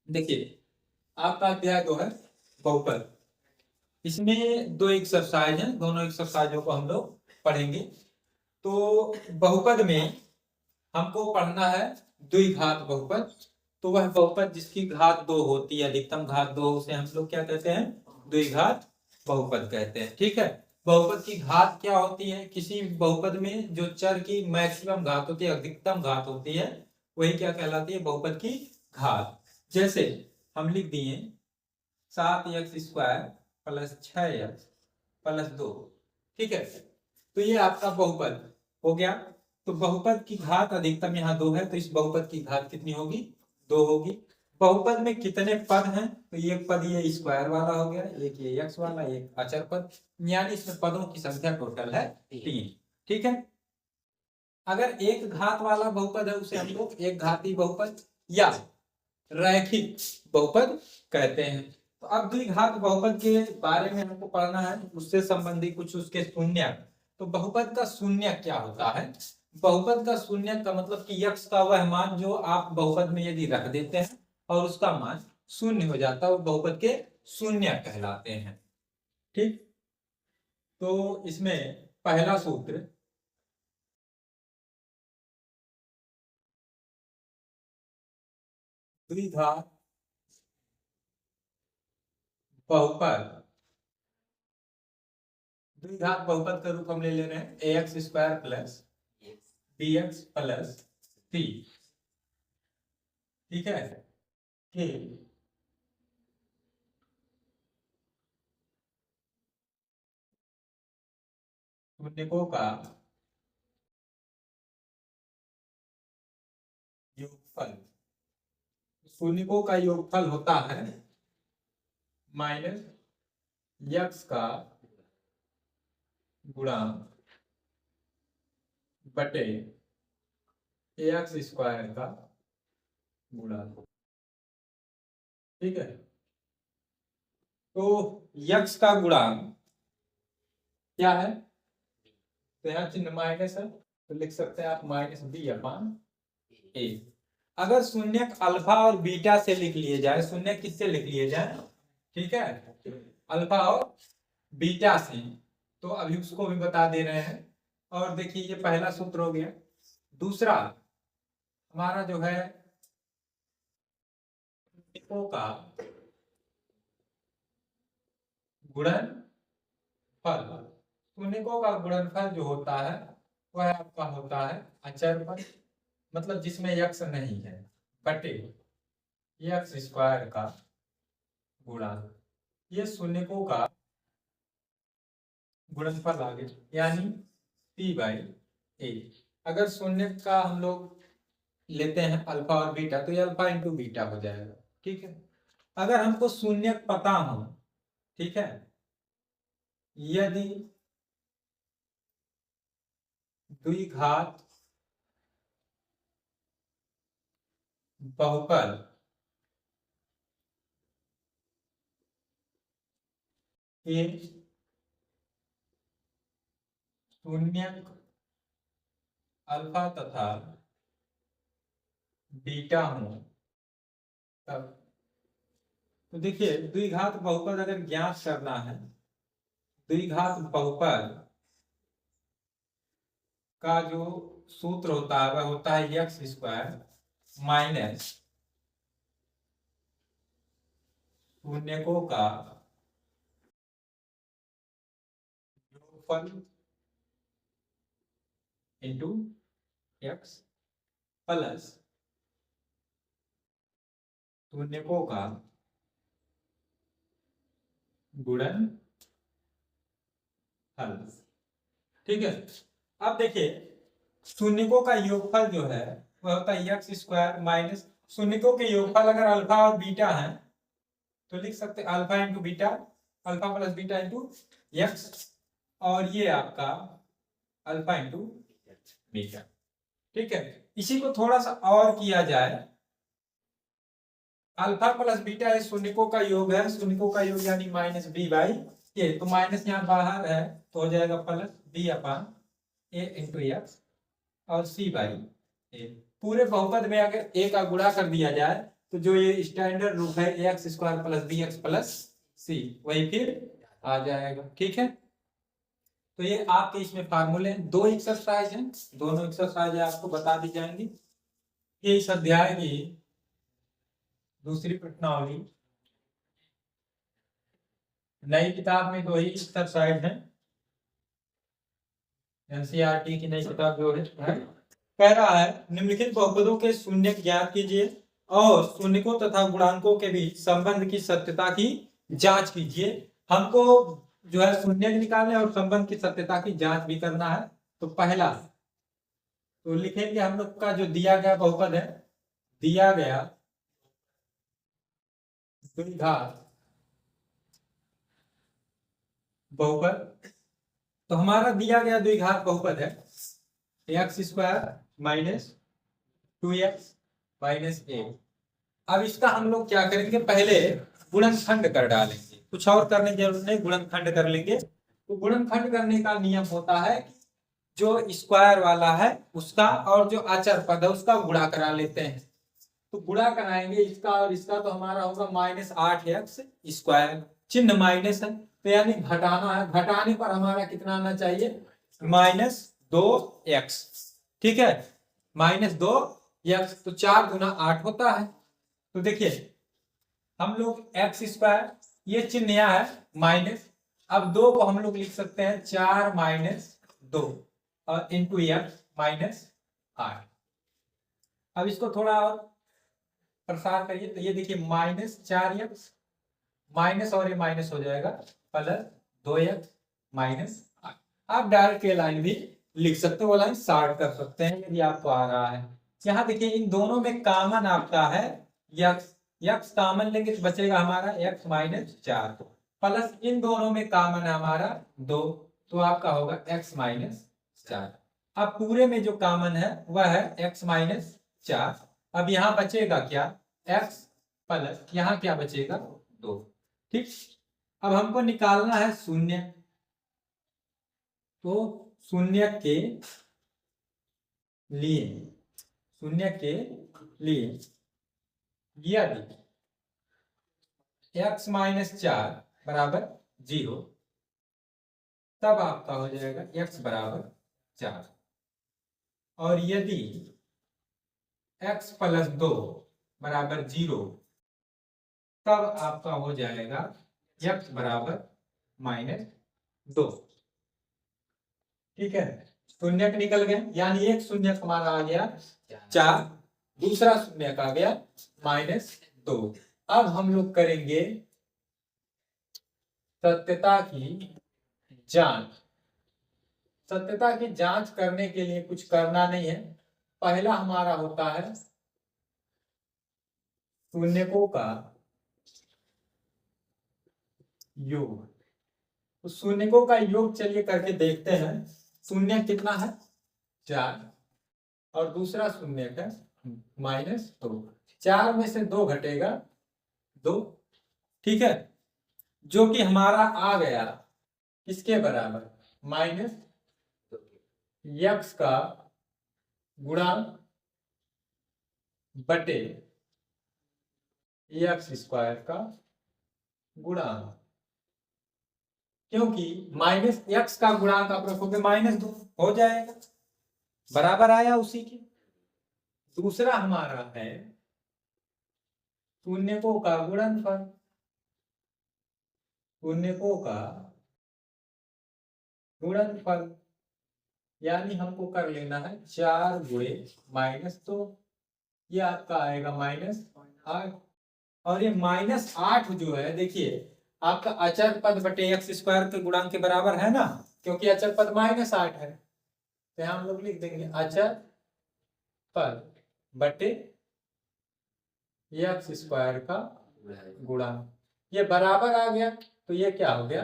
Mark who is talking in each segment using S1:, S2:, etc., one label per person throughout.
S1: देखिए आपका अध्याय 2 है बहुपद। इसमें दो एक्सरसाइज हैं, दोनों एक्सरसाइजों को हम लोग पढ़ेंगे। तो बहुपद में हमको पढ़ना है द्विघात बहुपद। तो वह बहुपद जिसकी घात 2 होती है, अधिकतम घात 2, उसे हम लोग क्या कहते हैं? द्विघात बहुपद कहते हैं। ठीक है। बहुपद की घात क्या होती है? किसी बहुपद में जो चर की मैक्सिमम घात होती है, अधिकतम घात होती है, वही क्या कहलाती है? बहुपद की घात। जैसे हम लिख दिए 7x² प्लस 6x प्लस 2। ठीक है। तो ये आपका बहुपद हो गया। तो बहुपद की घात अधिकतम यहाँ 2 है, तो इस बहुपद की घात कितनी होगी? 2 होगी। बहुपद में कितने पद हैं? तो ये पद ये स्क्वायर वाला हो गया, एक ये x वाला, एक अचर पद, यानी इसमें पदों की संख्या टोटल है 3। ठीक है। अगर एक घात वाला बहुपद है उसे हम लोग एक घाती बहुपद या रैखिक बहुपद कहते हैं। तो अब द्विघात बहुपद के बारे में हमको पढ़ना है, उससे संबंधित कुछ उसके शून्य। तो बहुपद का शून्य क्या होता है? बहुपद का शून्य का मतलब कि यक्ष का वह मान जो आप बहुपद में यदि रख देते हैं और उसका मान शून्य हो जाता है, वो बहुपद के शून्य कहलाते हैं। ठीक। तो इसमें पहला सूत्र, द्विघात बहुपद, द्विघात बहुपद का रूप हम ले रहे हैं ax² plus bx plus c। ठीक है। कि शून्यकों का योगफल, शून्यकों का योगफल होता है माइनस यक्स का गुणांक बटे ax² का गुणांक। ठीक है। तो यक्स का गुणांक क्या है? तो यहाँ चिन्ह माइनस है, तो लिख सकते हैं आप माइनस b/a। अगर शून्य अल्फा और बीटा से लिख लिए जाए, शून्य किससे लिख लिए जाए? ठीक है, अल्फा और बीटा से, तो अभी उसको भी बता दे रहे हैं। और देखिए ये पहला सूत्र हो गया। दूसरा हमारा जो है शून्यकों का गुणनफल, शून्यकों का गुणनफल जो होता है वह आपका होता है अचर पद, मतलब जिसमें यक्स नहीं है, बटे x² का गुणांक। ये शून्यकों का गुणनफल आ गया, यानी p/a। अगर शून्य का हम लोग लेते हैं अल्फा और बीटा, तो ये अल्फा इंटू बीटा हो जाएगा। ठीक है। अगर हमको शून्य पता हो, ठीक है, यदि द्विघात बहुपद के शून्यक अल्फा तथा बीटा हो, तब तो देखिए द्विघात बहुपद अगर ज्ञात करना है, द्विघात बहुपद का जो सूत्र होता है वह होता है x² माइनस शून्यकों का योगफल इंटू x प्लस शून्यकों का गुणनफल। ठीक है। अब देखिए शून्यकों का योगफल जो है वह होता है x² माइनस शून्यकों के योगफल अगर अल्फा और बीटा है तो लिख सकते हैं alpha into beta, alpha plus beta into x, और ये आपका अल्फा इंटू बीटा। ठीक है। इसी को थोड़ा सा और किया जाए, अल्फा प्लस बीटा ये शून्यकों का योग है, शून्यकों का योग यानी माइनस b/a, तो माइनस यहाँ बाहर है तो हो जाएगा प्लस b/a इंटू एक्स और c/a। पूरे बहुपद में अगर a का गुणा कर दिया जाए तो जो ये स्टैंडर्ड रूप है X square plus B X plus C वही फिर आ जाएगा। ठीक है, तो ये आपके इसमें फार्मूले हैं। 2 एक्सरसाइज हैं, दोनों एक्सरसाइज आपको बता दी जाएंगी। ये इस अध्याय की दूसरी प्रश्नावली, नई किताब में 2 ही एक्सरसाइज है, एनसीईआरटी की नई किताब जो है कह रहा है निम्नलिखित बहुपदों के शून्य ज्ञात कीजिए और शून्यकों तथा गुणांकों के बीच संबंध की सत्यता की जांच कीजिए। हमको जो है शून्य निकालने और संबंध की सत्यता की जांच भी करना है। तो पहला तो लिखेंगे हम लोग का जो दिया गया बहुपद है, दिया गया द्विघात बहुपद, तो हमारा दिया गया द्विघात बहुपद है X square minus 2x minus A. अब इसका हम लोग क्या करेंगे, पहले गुणनखंड कर डालेंगे, कुछ और करने की जरूरत नहीं, गुणनखंड कर लेंगे। तो गुणनखंड करने का नियम होता है जो स्क्वायर वाला है उसका और जो अचर पद है उसका गुणा करा लेते हैं। तो गुणा कराएंगे इसका और इसका, तो हमारा होगा माइनस 8x स्क्वायर, चिन्ह माइनस है तो यानी घटाना है, घटाने पर हमारा कितना आना चाहिए, माइनस 2x। ठीक है, माइनस 2x, तो 4 गुना 8 होता है। तो देखिए हम लोग एक्स स्क्वायर, ये चिन्ह यहाँ है माइनस, अब 2 को हम लोग लिख सकते हैं 4 माइनस 2 और इंटू एक्स माइनस 8। अब इसको थोड़ा और प्रसार करिए, तो ये देखिए माइनस 4x माइनस और ये माइनस हो जाएगा प्लस 2x माइनस 8। आप डायरेक्ट ये लाइन भी लिख सकते हो, वो लाइन शॉर्ट कर सकते हैं यदि आपको आ रहा है। यहाँ देखिए इन दोनों में कॉमन आपका है x, x कॉमन लेंगे तो बचेगा हमारा x माइनस 4 प्लस इन दोनों में कॉमन है हमारा 2, तो आपका होगा x माइनस 4। अब पूरे में जो कॉमन है वह है x माइनस 4। अब यहाँ बचेगा क्या, x प्लस यहाँ क्या बचेगा 2। ठीक, अब हमको निकालना है शून्य, तो शून्य के लिए, शून्य के लिए यदि x माइनस 4 बराबर 0 तब आपका हो जाएगा x बराबर 4, और यदि x प्लस 2 बराबर 0 तब आपका हो जाएगा x बराबर माइनस 2। ठीक है, शून्य निकल गए, यानी एक शून्य हमारा आ गया 4, दूसरा शून्य का आ गया माइनस 2। अब हम लोग करेंगे सत्यता की जांच। सत्यता की जांच करने के लिए कुछ करना नहीं है, पहला हमारा होता है शून्यकों का योग। तो शून्यकों का योग चलिए करके देखते हैं। शून्य कितना है 4 और दूसरा शून्य का माइनस 2, 4 में से 2 घटेगा 2। ठीक है, जो कि हमारा आ गया किसके बराबर, माइनस x का गुणांक बटे x स्क्वायर का गुणांक, क्योंकि माइनस x का गुणांक आप रखोगे माइनस 2 हो जाएगा, बराबर आया उसी के। दूसरा हमारा है शून्यकों का गुणनफल, शून्यकों का गुणनफल यानी हमको कर लेना है 4 गुणे माइनस 2, ये आपका आएगा माइनस 8, और ये माइनस 8 जो है देखिए आपका अचर पद बटे एक्स स्क्वायर के गुणांक के बराबर है ना, क्योंकि अचर पद माइनस 8 है, तो हम लोग लिख देंगे अचर पद बटे एक्स स्क्वायर का गुणांक, ये बराबर आ गया, तो ये क्या हो गया,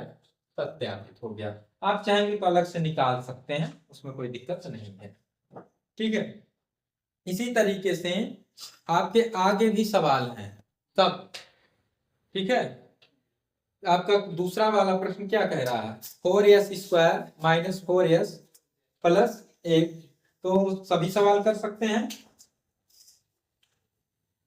S1: सत्यापित हो गया। आप चाहेंगे तो अलग से निकाल सकते हैं, उसमें कोई दिक्कत नहीं है। ठीक है, इसी तरीके से आपके आगे भी सवाल हैं सब। ठीक है, आपका दूसरा वाला प्रश्न क्या कह रहा है, 4s square minus 4s plus 1, तो सभी सवाल कर सकते हैं।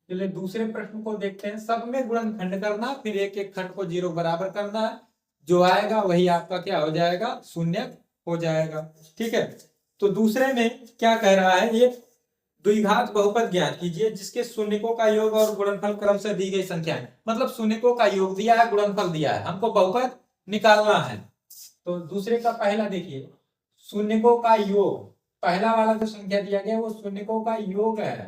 S1: चलिए दूसरे प्रश्न को देखते हैं। सब में गुणनखंड करना, फिर एक एक खंड को 0 बराबर करना है, जो आएगा वही आपका क्या हो जाएगा, शून्य हो जाएगा। ठीक है, तो दूसरे में क्या कह रहा है, ये द्विघात बहुपद ज्ञात कीजिए जिसके शून्यकों का योग और गुणनफल क्रम से दी गई संख्या है। मतलब शून्यकों का योग दिया है, गुणनफल दिया है, हमको बहुपद निकालना है। तो दूसरे का पहला देखिए, शून्यकों का योग, पहला वाला जो संख्या दिया गया वो शून्यकों का योग है।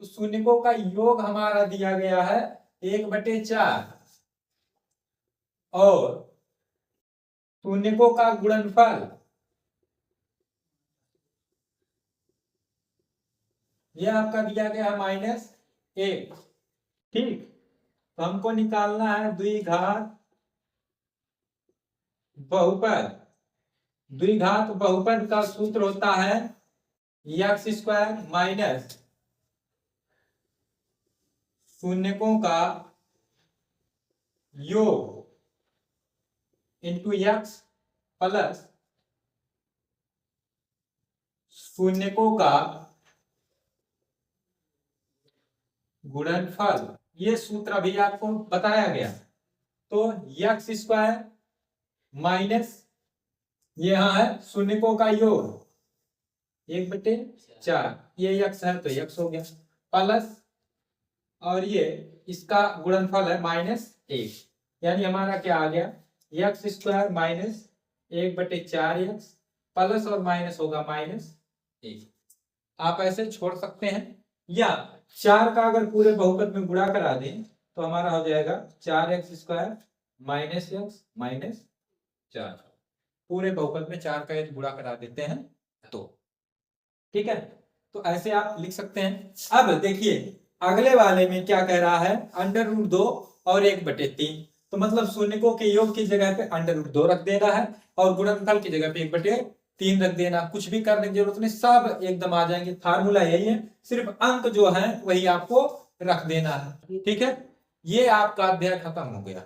S1: तो शून्यकों का योग हमारा दिया गया है 1/4 और शून्यकों का गुणनफल ये आपका दिया गया है -1। ठीक, तो हमको निकालना है द्विघात बहुपद। द्विघात बहुपद का सूत्र होता है x² माइनस शून्यकों का योग इंटू x प्लस शून्यकों का गुणनफल। ये सूत्र अभी आपको बताया गया। तो x² माइनस ये यहाँ है शून्यकों का योग 1/4, ये x है तो x हो गया, प्लस और ये इसका गुणनफल है -1, यानी हमारा क्या आ गया, x² माइनस 1/4x प्लस और माइनस होगा -1। आप ऐसे छोड़ सकते हैं, या 4 का अगर पूरे बहुपद में गुणा करा दें तो हमारा हो जाएगा 4x² माइनस x माइनस 4। पूरे बहुपद में 4 का यदि गुणा करा देते हैं तो ठीक है, तो ऐसे आप लिख सकते हैं। अब देखिए अगले वाले में क्या कह रहा है, √2 और 1/3। तो मतलब शून्यकों के योग की जगह पे √2 रख देना है और गुणनफल की जगह पे 1/3 रख देना। कुछ भी करने की जरूरत नहीं, सब एकदम आ जाएंगे। फार्मूला यही है, सिर्फ अंक जो है वही आपको रख देना है। ठीक है, ये आपका अध्याय खत्म हो गया।